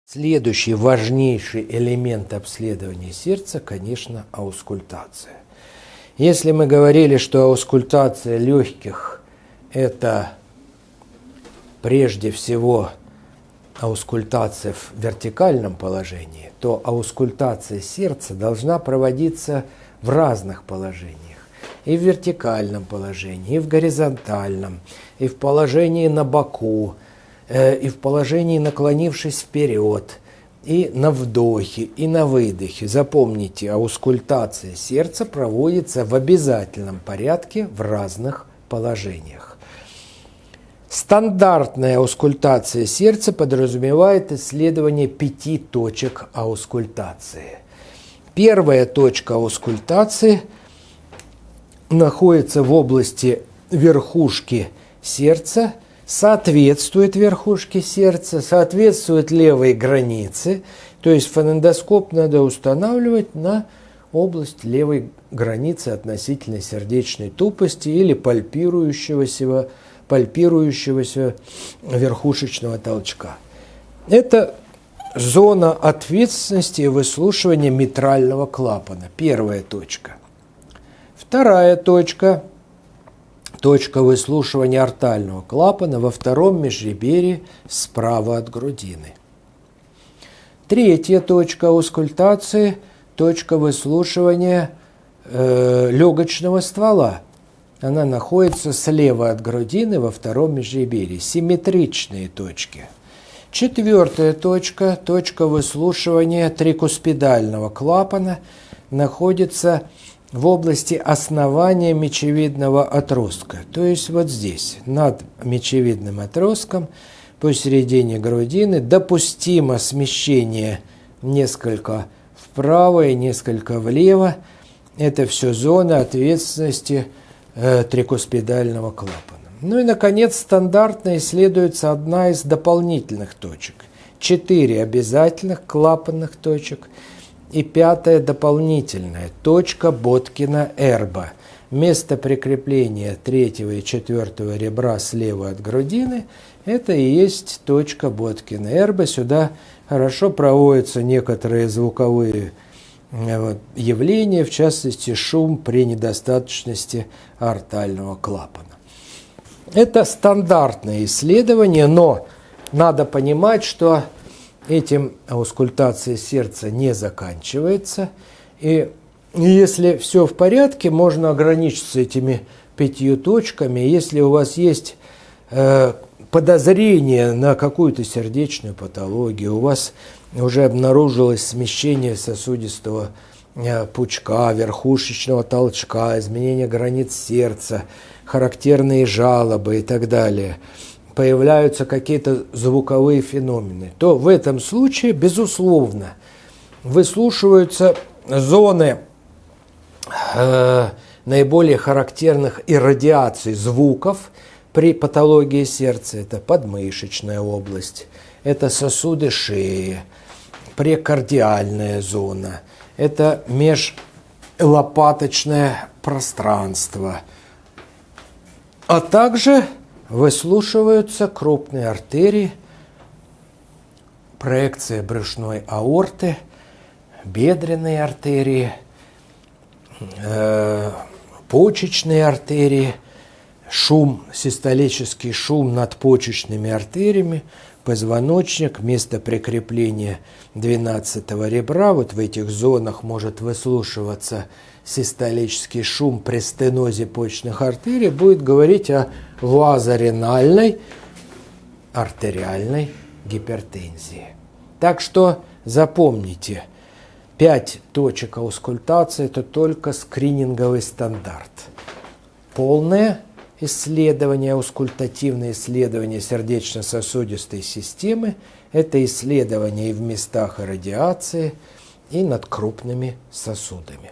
Следующий важнейший элемент обследования сердца, конечно, аускультация. Если мы говорили, что аускультация легких – это прежде всего аускультация в вертикальном положении, то аускультация сердца должна проводиться в разных положениях. И в вертикальном положении, и в горизонтальном, и в положении на боку, и в положении наклонившись вперед, и на вдохе, и на выдохе. Запомните, аускультация сердца проводится в обязательном порядке в разных положениях. Стандартная аускультация сердца подразумевает исследование 5 точек аускультации. Первая точка аускультации находится в области верхушки сердца, соответствует верхушке сердца, соответствует левой границе, то есть фонендоскоп надо устанавливать на область левой границы относительно сердечной тупости или пальпирующегося верхушечного толчка. Это зона ответственности и выслушивания митрального клапана, первая точка. Вторая точка – точка выслушивания артального клапана во втором межреберье справа от грудины. Третья точка аускультации – точка выслушивания легочного ствола. Она находится слева от грудины во втором межреберье. Симметричные точки. Четвертая точка – точка выслушивания трикуспидального клапана, находится в области основания мечевидного отростка, то есть вот здесь, над мечевидным отростком, посередине грудины. Допустимо смещение несколько вправо и несколько влево. Это все зона ответственности трикуспидального клапана. Ну и, наконец, стандартно исследуется одна из дополнительных точек. 4 обязательных клапанных точек. И 5-я дополнительная точка Боткина-Эрба. Место прикрепления 3-го и 4-го ребра слева от грудины – это и есть точка Боткина-Эрба. Сюда хорошо проводятся некоторые звуковые явления, в частности шум при недостаточности артального клапана. Это стандартное исследование, но надо понимать, что этим аускультация сердца не заканчивается. И если все в порядке, можно ограничиться этими 5 точками. Если у вас есть подозрение на какую-то сердечную патологию, у вас уже обнаружилось смещение сосудистого пучка, верхушечного толчка, изменение границ сердца, характерные жалобы и так далее, появляются какие-то звуковые феномены, то в этом случае, безусловно, выслушиваются зоны наиболее характерных иррадиаций звуков при патологии сердца. Это подмышечная область, это сосуды шеи, прекардиальная зона, это межлопаточное пространство, а также выслушиваются крупные артерии, проекция брюшной аорты, бедренные артерии, почечные артерии, шум, систолический шум над почечными артериями, позвоночник, место прикрепления 12-го ребра. Вот в этих зонах может выслушиваться систолический шум при стенозе почечных артерий. Будет говорить о вазоренальной артериальной гипертензии. Так что запомните, 5 точек аускультации – это только скрининговый стандарт. Полное исследование, аускультативное исследование сердечно-сосудистой системы – это исследование и в местах иррадиации, и над крупными сосудами.